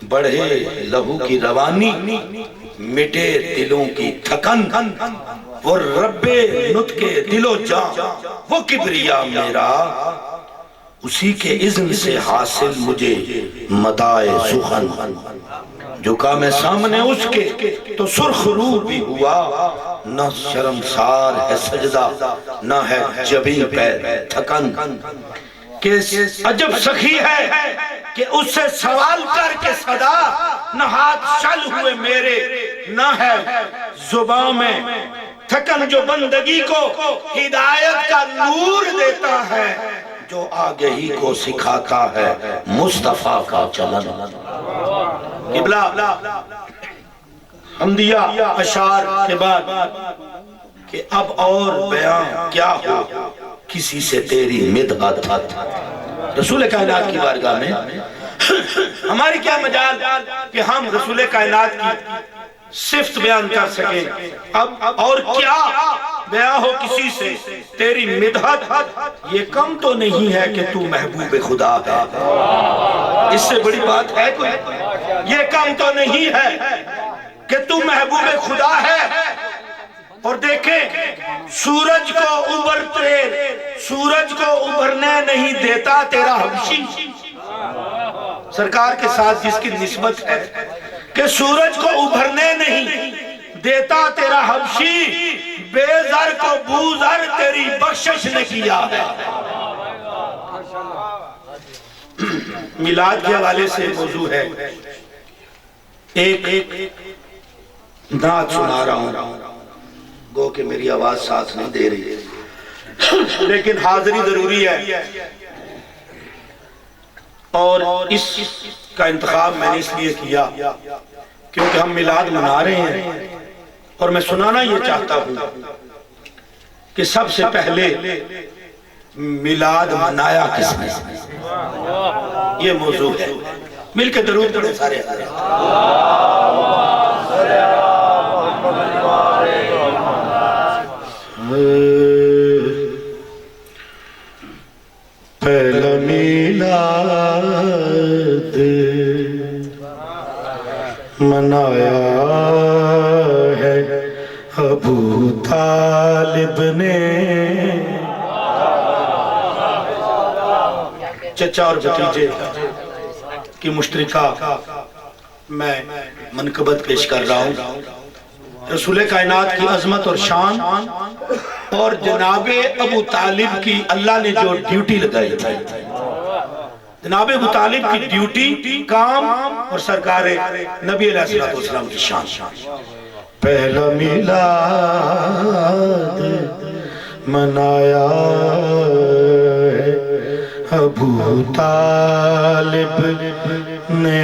بڑھے لہو کی روانی، مٹے دلوں کی تھکن، وہ رب نطق دل و جان وہ کبریا میرا، اسی کے اذن سے حاصل مجھے مدائے سخن، جھکا میں سامنے اس کے تو سرخ رو بھی ہوا، نہ شرمسار ہے سجدہ نہ ہے جبیں پہ تھکن، کہ عجب سخی ہے کہ اس سے سوال کر کے صدا، نہ ہاتھ چل ہوئے میرے نہ ہے زباں میں تھکن، جو بندگی کو ہدایت کا نور دیتا ہے، جو آگہی کو سکھاتا ہے مصطفیٰ کا چلن۔ قبلہ حمدیہ اشعار کے بعد کہ اب اور بیان کیا ہو کسی سے تیری مدحت، رسول کائنات کی بارگاہ میں ہماری کیا مجال کہ ہم رسول کائنات کی صفت بیان کر سکیں، اب اور کیا بیان ہو کسی سے تیری مدحت، یہ کم تو نہیں ہے کہ تو محبوب خدا ہے، اس سے بڑی بات ہے کوئی؟ یہ کم تو نہیں ہے کہ تو محبوب خدا ہے، اور دیکھیں سورج کو ابھرنے نہیں دیتا تیرا حبشی، سرکار کے ساتھ جس کی نسبت ہے کہ سورج کو ابھرنے نہیں دیتا تیرا حبشی، بے زر کو بو زر تیری بخشش نے کیا ہے۔ میلاد کے حوالے سے موضوع ہے، ایک نعت سنا رہا ہوں، گو کہ میری آواز ساتھ نہیں دے رہی لیکن حاضری ضروری ہے، اور اس کا انتخاب میں نے اس لیے کیا کیونکہ ہم میلاد منا رہے ہیں، اور میں سنانا یہ چاہتا ہوں کہ سب سے پہلے میلاد منایا کس نے، یہ موضوع ہے، مل کے درود پڑھیں سارے۔ پہلا میلاد منایا ہے ابو طالب نے، چچا اور بھتیجے کی مشترکہ میں منقبت پیش کر رہا ہوں، رسول کائنات کی عظمت اور شان اور جناب ابو طالب کی اللہ نے جو ڈیوٹی لگائی تھی، جناب ابو طالب کی ڈیوٹی کام اور سرکار نبی علیہ السلام کی شان۔ پہلا میلاد منایا ہے ابو طالب نے،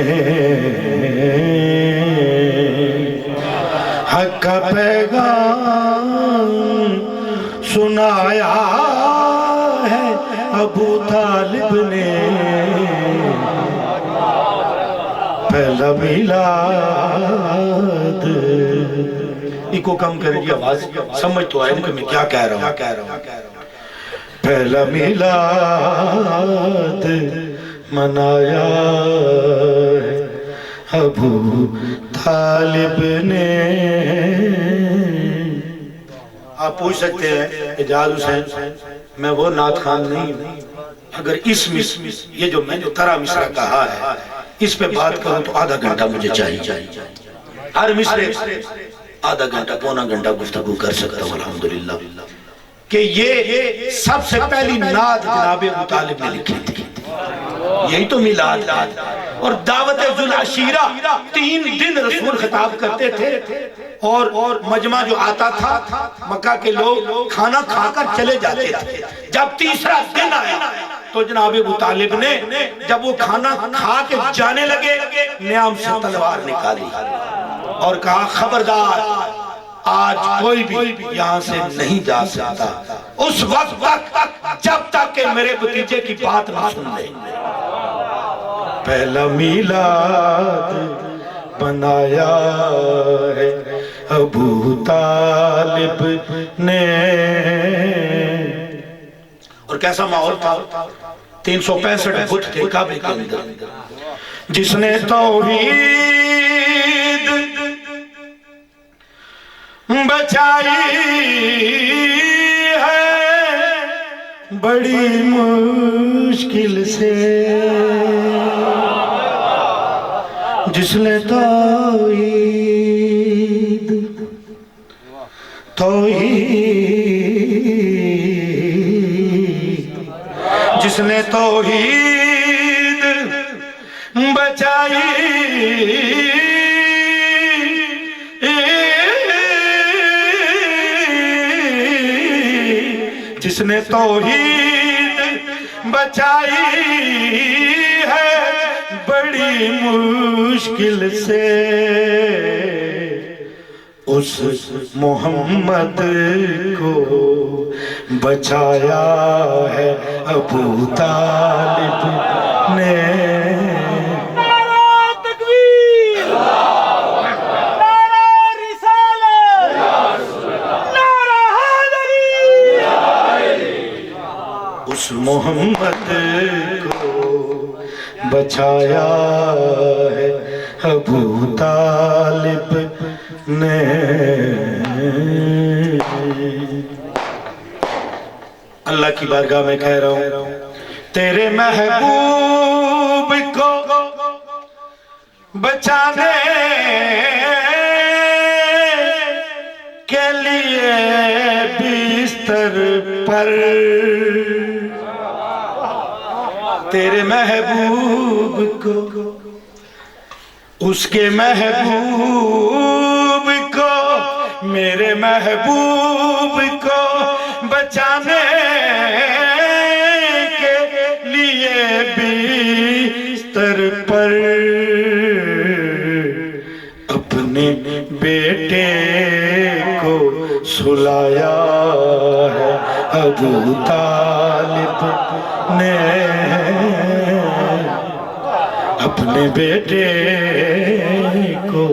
حق کا پیغام سنایا ہے ابو طالب نے، پہلا میلاد، ایکو کم کریں جی آواز سمجھ تو آئے کہ میں کیا کہہ رہا ہوں، پہلا میلاد منایا ہے ابو طالب نے۔ آپ پوچھ سکتے ہیں اجاز حسین میں وہ نعت خان نہیں ہوں، اگر اس یہ جو میں نے ترا مصرع کہا ہے اس پہ بات کروں تو آدھا گھنٹہ مجھے چاہیے، ہر مصرع آدھا گھنٹہ پونا گھنٹہ گفتگو کر سکتا ہوں الحمدللہ، کہ یہ سب سے پہلی نعت جناب ابو طالب نے لکھی تھی، یہی تو میلاد، اور دعوت ذوالعشیرہ 3 دن رسول خطاب کرتے تھے، اور مجمع جو آتا تھا مکہ کے لوگ کھانا کھا کر چلے جاتے تھے، جب تیسرا دن آیا تو جناب ابو طالب نے جب وہ کھانا کھا کے جانے لگے نیام سے تلوار نکالی اور کہا خبردار آج کوئی بھی یہاں سے نہیں جا سکتا اس وقت تک جب تک کہ میرے بھتیجے کی بات نہ سن لے۔ پہلا میلاد بنایا ہے ابو طالب نے، اور کیسا ماحول تھا، 365 بت تھے کعبے کے اندر، جس نے توحید بچائی ہے بڑی مشکل سے، جس نے توحید جس نے توحید بچائی جس نے توحید بچائی ہے بڑی مشکل سے، اس محمد کو بچایا ہے ابو طالب نے۔ نعرہ تکبیر، نعرہ رسالت، نعرہ حیدری۔ اس محمد کو بچایا ہے ابو طالب نے۔ اللہ کی بارگاہ میں کہہ رہا ہوں، تیرے محبوب کو بچانے کے لیے بستر پر تیرے محبوب کو، اس کے محبوب کو، میرے محبوب کو بچانے کے لیے بستر پر اپنے بیٹے کو سلایا ہے ابو طالب نے، اپنے بیٹے کو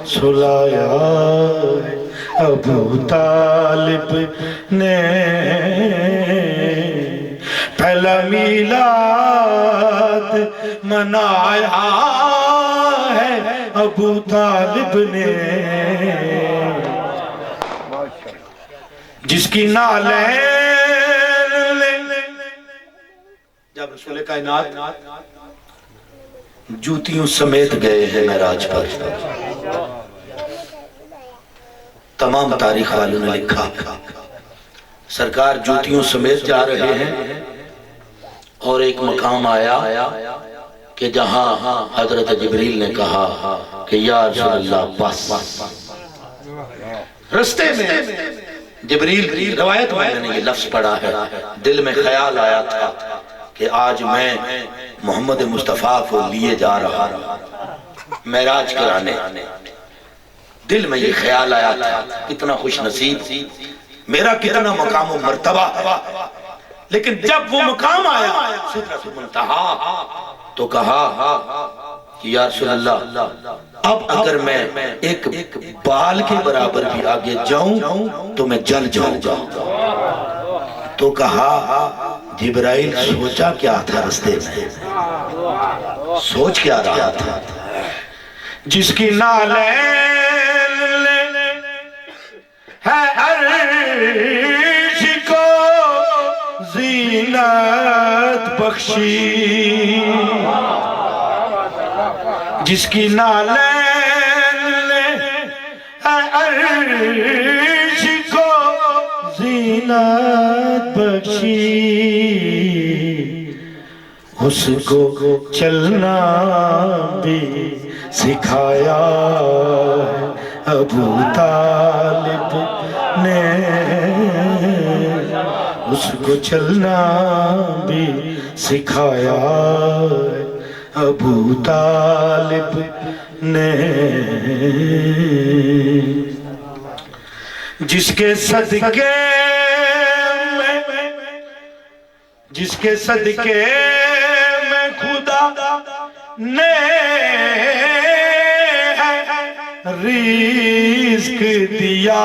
سلایا ہے ابو طالب نے۔ پہلا میلاد منایا ہے ابو طالب نے، جس کی نالین جب رسول کائنات جوتیوں سمیت گئے ہیں معراج پر، تمام تاریخ والوں نے لکھا سرکار جوتیوں سمیت جا رہے ہیں، اور ایک مقام آیا کہ جہاں حضرت جبریل نے کہا کہ یا رسول اللہ بس۔ رستے میں جبریل، روایت میں نے یہ لفظ پڑھا ہے، دل میں خیال آیا تھا کہ آج میں محمد مصطفیٰ کو لیے جا رہا معراج کرانے، دل میں یہ خیال آیا تھا کتنا خوش نصیب، میرا کتنا مقام و مرتبہ ہے۔ لیکن جب وہ مقام آیا سدرۃ المنتہا تو کہا کہ یا رسول اللہ اب اگر میں ایک بال کے برابر بھی آگے جاؤں تو میں جل جاؤں گا۔ تو کہا جبرائیل سوچا کیا تھا رستے میں، سوچ کیا رہا تھا؟ جس کی نالین ہے عرش کو زینت بخشی، جس کی نالین ہے عرش کو زینت بخشی، اس کو چلنا بھی سکھایا ہے ابو طالب نے، اس کو چلنا بھی سکھایا ہے ابو طالب نے، جس کے صدقے میں خدا نے رزق دیا۔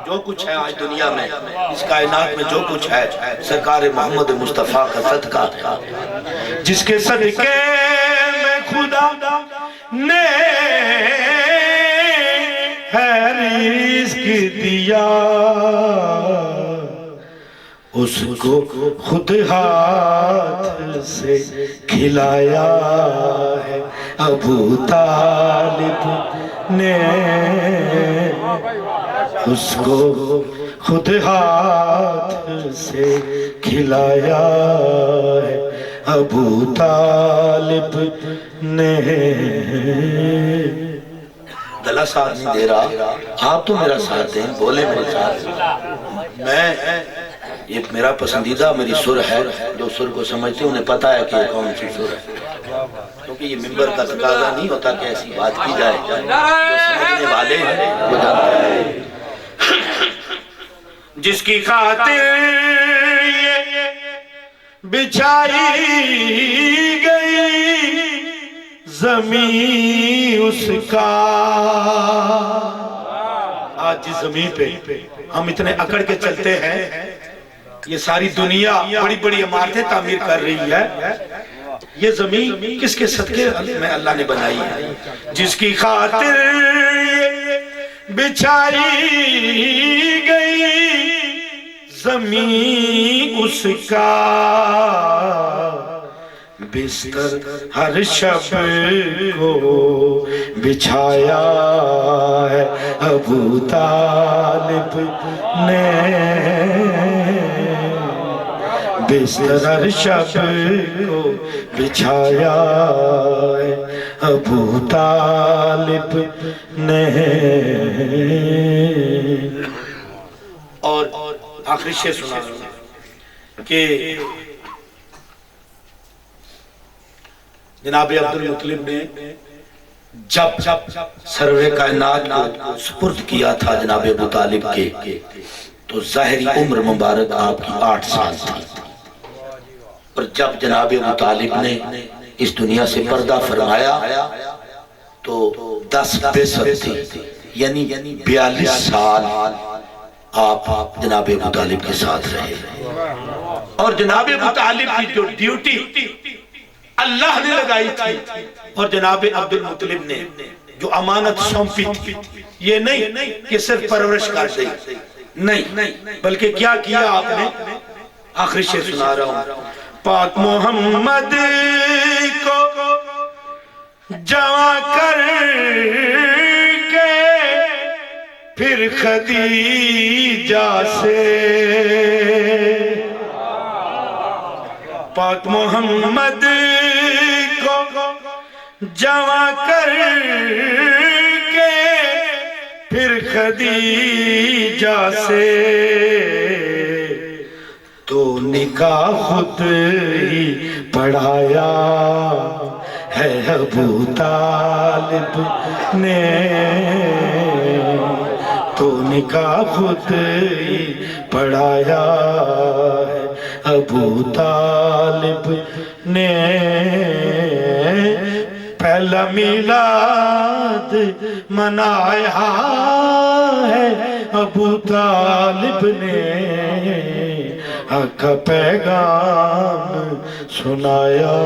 جو کچھ ہے آج دنیا میں، اس کائنات میں جو کچھ ہے سرکار محمد مصطفیٰ کا صدقہ ہے۔ جس کے صدقے میں خدا نے ہے رزق دیا، اس کو خود ہاتھ سے کھلایا ہے ابو طالب نے، اس کو خود ہاتھ سے کھلایا ہے ابو طالب نے۔ دلہ ساتھ نہیں دے رہا، آپ تو میرا ساتھ دیں، بولے میرے ساتھ۔ میں یہ میرا پسندیدہ میری سر ہے، جو سر کو سمجھتے انہیں پتا ہے کہ یہ کون سی سر ہے، کیونکہ یہ منبر کا تقاضا نہیں ہوتا کہ ایسی بات کی جائے، جو سمجھنے والے ہیں وہ جانتے ہیں۔ جس کی خاطر یہ بچھائی گئی زمین اس کا، آج جس زمین پہ ہم اتنے اکڑ کے چلتے ہیں، یہ ساری دنیا بڑی بڑی عمارتیں تعمیر کر رہی ہے، یہ زمین کس کے صدقے میں اللہ نے بنائی ہے؟ جس کی خاطر بچھائی گئی زمین اس کا، بستر ہر شب کو بچھایا ہے ابو طالب نے، بستر ہر شب کو بچھایا ہے ابو طالب نے۔ اور آخری شعر سنا کہ جناب عبدالمطلب نے جب سرور کائنات کو سپرد کیا تھا جناب ابو طالب کے، تو ظاہری عمر مبارک آپ کی 8 سال تھی، اور جب جناب ابو طالب نے اس دنیا سے پردہ فرمایا تو 10 بیست تھی، یعنی 42 سال آپ جناب ابو طالب کے ساتھ رہے، اور جناب ابو طالب کی جو ڈیوٹی اللہ نے لگائی تھی اور جناب عبدالمطلب نے جو امانت سونپی تھی، یہ نہیں کہ صرف پرورش کر دی، نہیں، بلکہ کیا کیا آپ نے؟ آخری شعر سنا رہا ہوں۔ پاک محمد کو جمع کر کے پھر خدیجہ سے، پاک محمد کو جمع کر کے پھر خدیجہ سے، تو نکاح خود ہی پڑھایا ہے ابو طالب نے، تو نکاح خود ہی پڑھایا ہے ابو طالب نے۔ پہلا میلاد منایا ہے ابو طالب نے، حق کا پیغام سنایا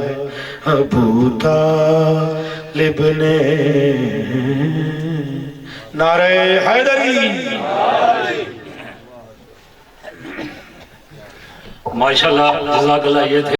ہے ابو طالب نے۔ نعرہ حیدری۔ ماشاءاللہ، جزاک اللہ، یہ تھے